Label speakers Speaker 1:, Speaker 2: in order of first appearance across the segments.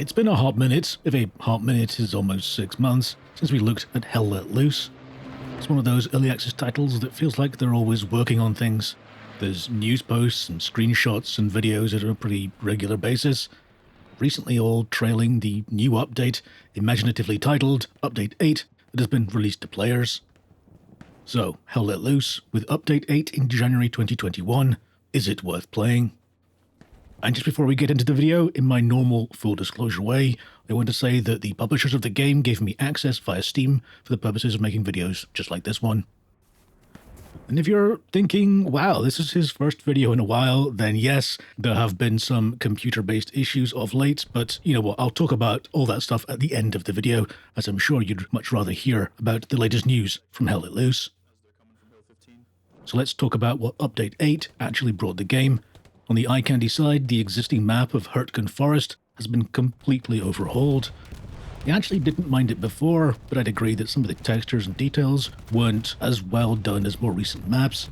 Speaker 1: It's been a hot minute, if a hot minute is almost 6 months, since we looked at Hell Let Loose. It's one of those early access titles that feels like they're always working on things. There's news posts and screenshots and videos at a pretty regular basis, recently all trailing the new update, imaginatively titled Update 8, that has been released to players. So, Hell Let Loose, with Update 8 in January 2021, is it worth playing? And just before we get into the video, in my normal full disclosure way, I want to say that the publishers of the game gave me access via Steam for the purposes of making videos just like this one. And if you're thinking, wow, this is his first video in a while, then yes, there have been some computer-based issues of late, but you know what, I'll talk about all that stuff at the end of the video, as I'm sure you'd much rather hear about the latest news from Hell Let Loose. So let's talk about what Update 8 actually brought the game. On the eye candy side, the existing map of Hurtgen Forest has been completely overhauled. I actually didn't mind it before, but I'd agree that some of the textures and details weren't as well done as more recent maps.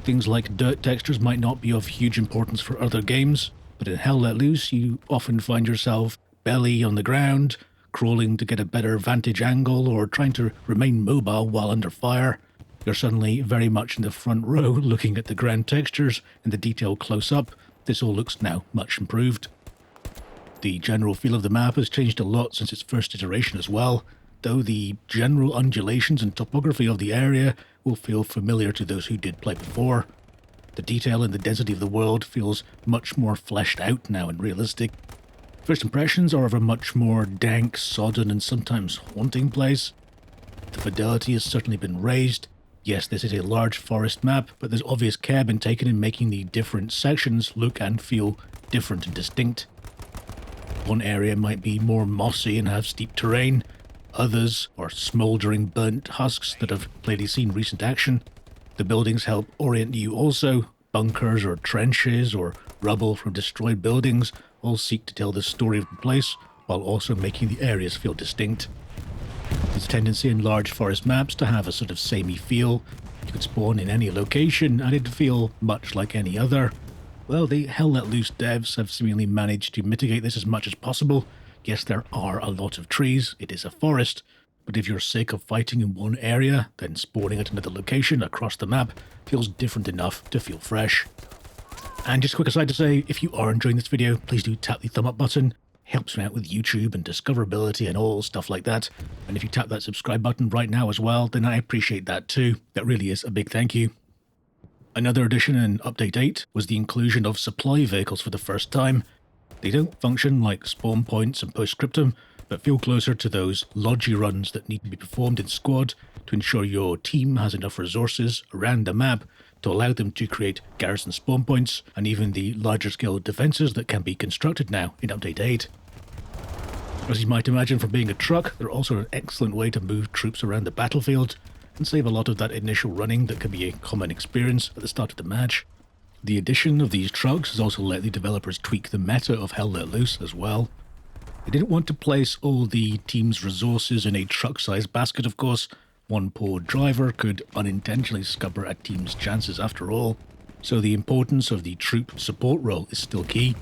Speaker 1: Things like dirt textures might not be of huge importance for other games, but in Hell Let Loose you often find yourself belly on the ground, crawling to get a better vantage angle, or trying to remain mobile while under fire. You're suddenly very much in the front row looking at the ground textures and the detail close up. This all looks now much improved. The general feel of the map has changed a lot since its first iteration as well, though the general undulations and topography of the area will feel familiar to those who did play before. The detail and the density of the world feels much more fleshed out now and realistic. First impressions are of a much more dank, sodden and sometimes haunting place. The fidelity has certainly been raised. Yes, this is a large forest map, but there's obvious care been taken in making the different sections look and feel different and distinct. One area might be more mossy and have steep terrain. Others are smouldering burnt husks that have clearly seen recent action. The buildings help orient you also. Bunkers or trenches or rubble from destroyed buildings all seek to tell the story of the place, while also making the areas feel distinct. There's a tendency in large forest maps to have a sort of samey feel. You could spawn in any location and it'd feel much like any other. Well, the Hell Let Loose devs have seemingly managed to mitigate this as much as possible. Yes, there are a lot of trees, it is a forest, but if you're sick of fighting in one area, then spawning at another location across the map feels different enough to feel fresh. And just a quick aside to say, if you are enjoying this video, please do tap the thumb up button. Helps me out with YouTube and discoverability and all stuff like that. And if you tap that subscribe button right now as well, then I appreciate that too. That really is a big thank you. Another addition in Update 8 was the inclusion of supply vehicles for the first time. They don't function like spawn points and postscriptum, but feel closer to those logi runs that need to be performed in squad to ensure your team has enough resources around the map to allow them to create garrison spawn points and even the larger scale defences that can be constructed now in Update 8. As you might imagine from being a truck, they're also an excellent way to move troops around the battlefield and save a lot of that initial running that can be a common experience at the start of the match. The addition of these trucks has also let the developers tweak the meta of Hell Let Loose as well. They didn't want to place all the team's resources in a truck-sized basket, of course. One poor driver could unintentionally scupper a team's chances after all, so the importance of the troop support role is still key.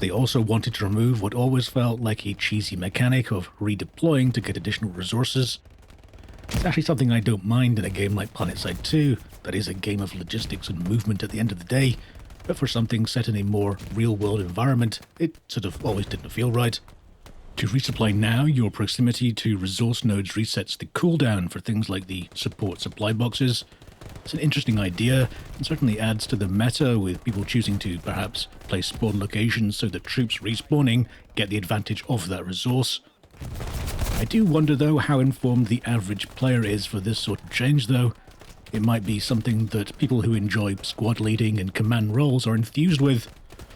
Speaker 1: They also wanted to remove what always felt like a cheesy mechanic of redeploying to get additional resources. It's actually something I don't mind in a game like PlanetSide 2, that is a game of logistics and movement at the end of the day, but for something set in a more real-world environment, it sort of always didn't feel right. To resupply now, your proximity to resource nodes resets the cooldown for things like the support supply boxes. It's an interesting idea, and certainly adds to the meta with people choosing to perhaps place spawn locations so that troops respawning get the advantage of that resource. I do wonder though how informed the average player is for this sort of change though. It might be something that people who enjoy squad leading and command roles are enthused with,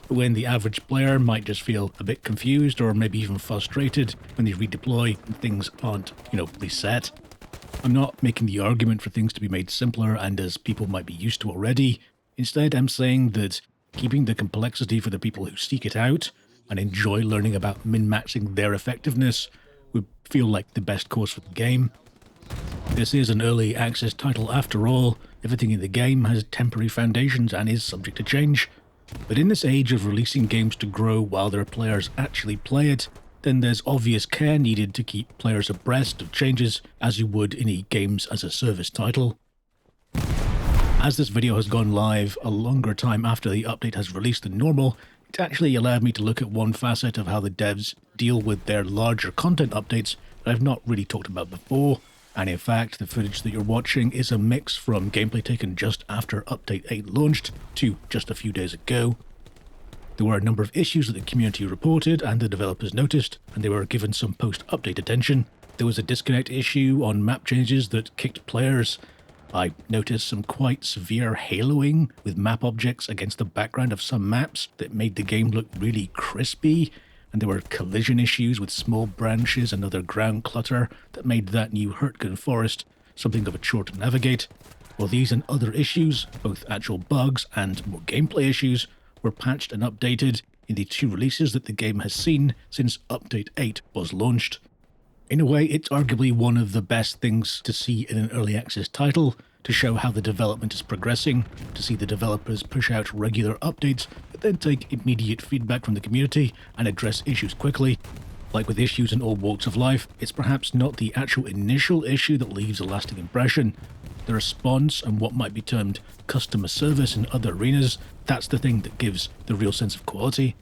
Speaker 1: but when the average player might just feel a bit confused or maybe even frustrated when they redeploy and things aren't, reset. I'm not making the argument for things to be made simpler and as people might be used to already. Instead, I'm saying that keeping the complexity for the people who seek it out and enjoy learning about min-maxing their effectiveness would feel like the best course for the game. This is an early access title after all. Everything in the game has temporary foundations and is subject to change. But in this age of releasing games to grow while their players actually play it, then there's obvious care needed to keep players abreast of changes as you would in a games as a service title. As this video has gone live a longer time after the update has released than normal, it actually allowed me to look at one facet of how the devs deal with their larger content updates that I've not really talked about before, and in fact the footage that you're watching is a mix from gameplay taken just after Update 8 launched to just a few days ago. There were a number of issues that the community reported and the developers noticed, and they were given some post-update attention. There was a disconnect issue on map changes that kicked players. I noticed some quite severe haloing with map objects against the background of some maps that made the game look really crispy, and there were collision issues with small branches and other ground clutter that made that new Hurtgen Forest something of a chore to navigate. While these and other issues, both actual bugs and more gameplay issues, were patched and updated in the 2 releases that the game has seen since Update 8 was launched. In a way, it's arguably one of the best things to see in an early access title, to show how the development is progressing, to see the developers push out regular updates, but then take immediate feedback from the community and address issues quickly. Like with issues in all walks of life, it's perhaps not the actual initial issue that leaves a lasting impression. The response and what might be termed customer service in other arenas, that's the thing that gives the real sense of quality.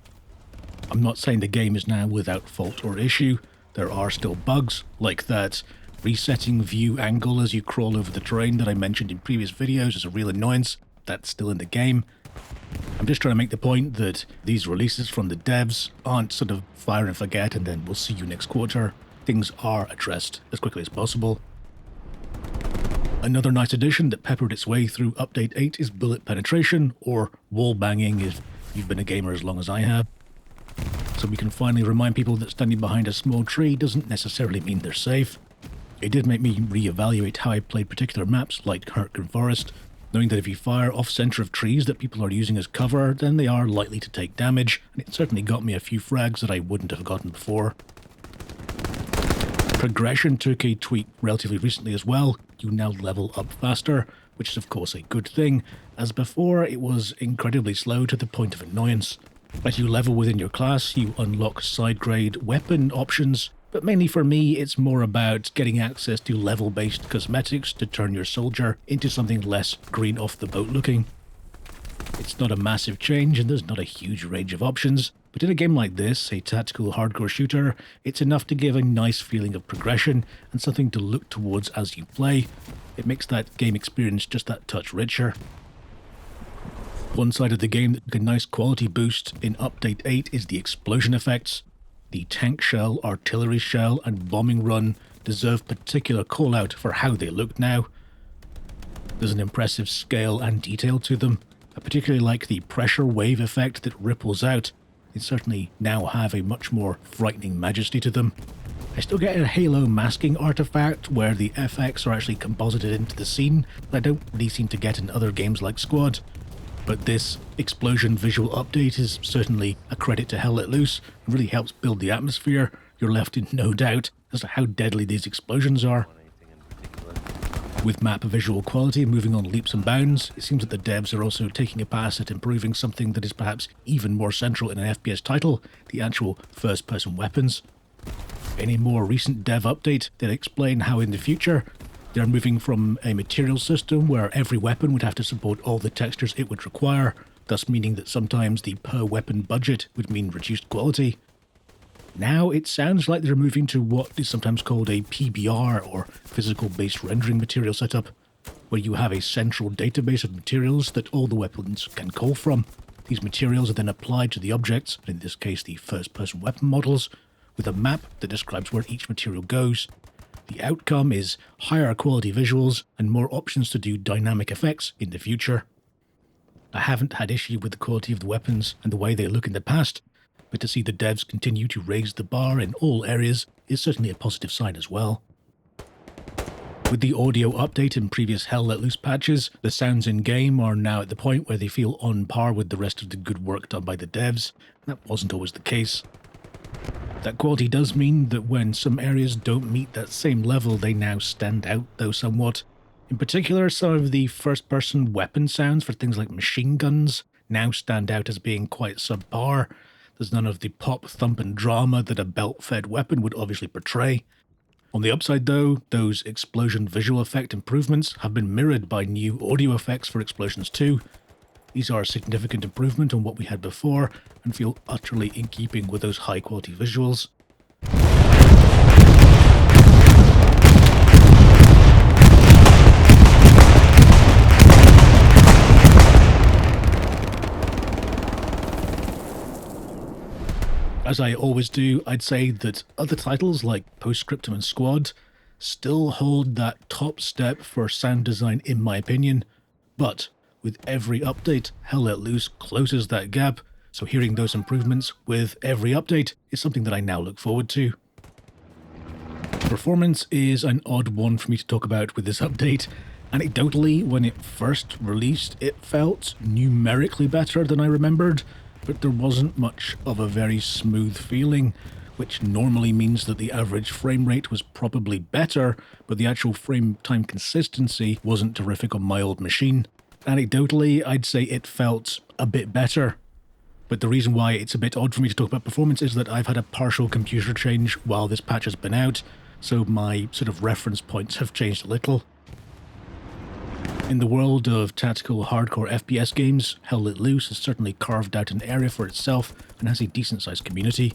Speaker 1: I'm not saying the game is now without fault or issue. There are still bugs, like that resetting view angle as you crawl over the terrain that I mentioned in previous videos is a real annoyance. That's still in the game. I'm just trying to make the point that these releases from the devs aren't sort of fire and forget and then we'll see you next quarter. Things are addressed as quickly as possible. Another nice addition that peppered its way through Update 8 is bullet penetration, or wall banging if you've been a gamer as long as I have. So we can finally remind people that standing behind a small tree doesn't necessarily mean they're safe. It did make me re-evaluate how I played particular maps like Hurtgen Forest, knowing that if you fire off-center of trees that people are using as cover, then they are likely to take damage, and it certainly got me a few frags that I wouldn't have gotten before. Progression took a tweak relatively recently as well. You now level up faster, which is of course a good thing, as before it was incredibly slow to the point of annoyance. As you level within your class, you unlock side-grade weapon options, but mainly for me it's more about getting access to level-based cosmetics to turn your soldier into something less green off the boat looking. It's not a massive change and there's not a huge range of options, but in a game like this, a tactical hardcore shooter, it's enough to give a nice feeling of progression and something to look towards as you play. It makes that game experience just that touch richer. One side of the game that took a nice quality boost in Update 8 is the explosion effects. The tank shell, artillery shell and bombing run deserve particular call out for how they look now. There's an impressive scale and detail to them. I particularly like the pressure wave effect that ripples out. They certainly now have a much more frightening majesty to them. I still get a Halo masking artifact where the FX are actually composited into the scene that I don't really seem to get in other games like Squad. But this explosion visual update is certainly a credit to Hell Let Loose and really helps build the atmosphere. You're left in no doubt as to how deadly these explosions are. With map visual quality moving on leaps and bounds, it seems that the devs are also taking a pass at improving something that is perhaps even more central in an FPS title, the actual first-person weapons. In a more recent dev update, they explain how in the future, they're moving from a material system where every weapon would have to support all the textures it would require, thus meaning that sometimes the per weapon budget would mean reduced quality. Now it sounds like they're moving to what is sometimes called a PBR, or physical based rendering material setup, where you have a central database of materials that all the weapons can call from. These materials are then applied to the objects, in this case the first person weapon models, with a map that describes where each material goes. The outcome is higher quality visuals and more options to do dynamic effects in the future. I haven't had issue with the quality of the weapons and the way they look in the past, but to see the devs continue to raise the bar in all areas is certainly a positive sign as well. With the audio update in previous Hell Let Loose patches, the sounds in-game are now at the point where they feel on par with the rest of the good work done by the devs. That wasn't always the case. That quality does mean that when some areas don't meet that same level, they now stand out, though somewhat. In particular, some of the first-person weapon sounds for things like machine guns now stand out as being quite subpar. There's none of the pop, thump, and drama that a belt-fed weapon would obviously portray. On the upside though, those explosion visual effect improvements have been mirrored by new audio effects for Explosions 2. These are a significant improvement on what we had before and feel utterly in keeping with those high quality visuals. As I always do, I'd say that other titles like Postscriptum and Squad still hold that top step for sound design in my opinion, but with every update, Hell Let Loose closes that gap, so hearing those improvements with every update is something that I now look forward to. Performance is an odd one for me to talk about with this update. Anecdotally, when it first released, it felt numerically better than I remembered, but there wasn't much of a very smooth feeling, which normally means that the average frame rate was probably better, but the actual frame time consistency wasn't terrific on my old machine. Anecdotally, I'd say it felt a bit better, but the reason why it's a bit odd for me to talk about performance is that I've had a partial computer change while this patch has been out, so my sort of reference points have changed a little. In the world of tactical hardcore FPS games, Hell Let Loose has certainly carved out an area for itself and has a decent-sized community,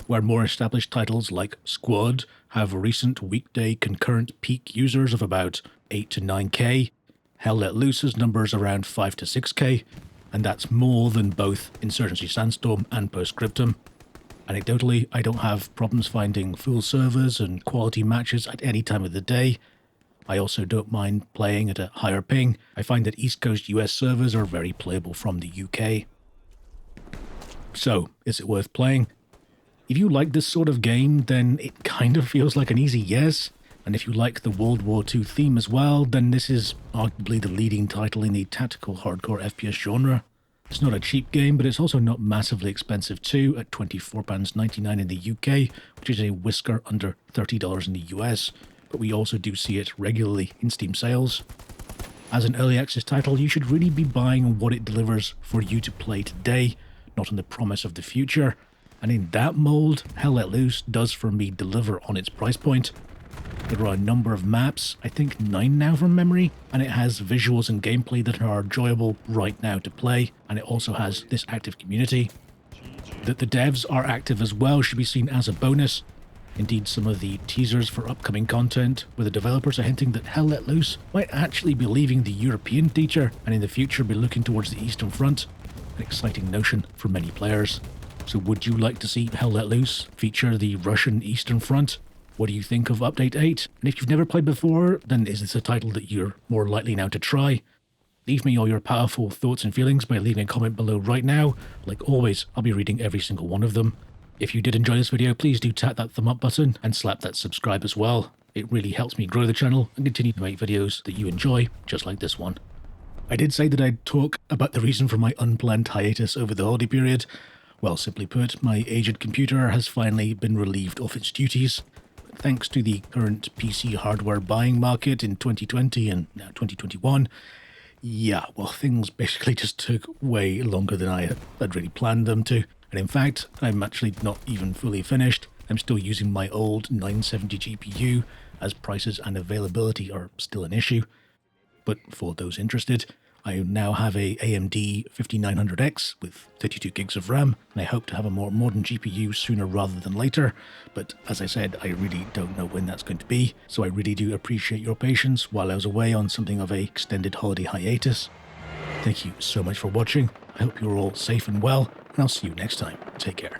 Speaker 1: where more established titles like Squad have recent weekday concurrent peak users of about 8 to 9k. Hell Let Loose's numbers around 5 to 6k, and that's more than both Insurgency Sandstorm and Postscriptum. Anecdotally, I don't have problems finding full servers and quality matches at any time of the day. I also don't mind playing at a higher ping. I find that East Coast US servers are very playable from the UK. So, is it worth playing? If you like this sort of game, then it kind of feels like an easy yes. And if you like the World War II theme as well, then this is arguably the leading title in the tactical hardcore FPS genre. It's not a cheap game, but it's also not massively expensive too, at £24.99 in the UK, which is a whisker under $30 in the US. But we also do see it regularly in Steam sales. As an early access title, you should really be buying what it delivers for you to play today, not on the promise of the future. And in that mold, Hell Let Loose does for me deliver on its price point. There are a number of maps, I think 9 now from memory, and it has visuals and gameplay that are enjoyable right now to play, and it also has this active community. That the devs are active as well should be seen as a bonus. Indeed, some of the teasers for upcoming content, where the developers are hinting that Hell Let Loose might actually be leaving the European theatre and in the future be looking towards the Eastern Front. An exciting notion for many players. So would you like to see Hell Let Loose feature the Russian Eastern Front? What do you think of Update 8? And if you've never played before, then is this a title that you're more likely now to try? Leave me all your powerful thoughts and feelings by leaving a comment below right now. Like always, I'll be reading every single one of them. If you did enjoy this video, please do tap that thumb up button and slap that subscribe as well. It really helps me grow the channel and continue to make videos that you enjoy, just like this one. I did say that I'd talk about the reason for my unplanned hiatus over the holiday period. Well, simply put, my aged computer has finally been relieved of its duties. Thanks to the current PC hardware buying market in 2020 and now 2021, things basically just took way longer than I had really planned them to. And in fact, I'm actually not even fully finished. I'm still using my old 970 GPU, as prices and availability are still an issue. But for those interested, I now have a AMD 5900X with 32 gigs of RAM, and I hope to have a more modern GPU sooner rather than later. But as I said, I really don't know when that's going to be, so I really do appreciate your patience while I was away on something of a extended holiday hiatus. Thank you so much for watching. I hope you're all safe and well, and I'll see you next time. Take care.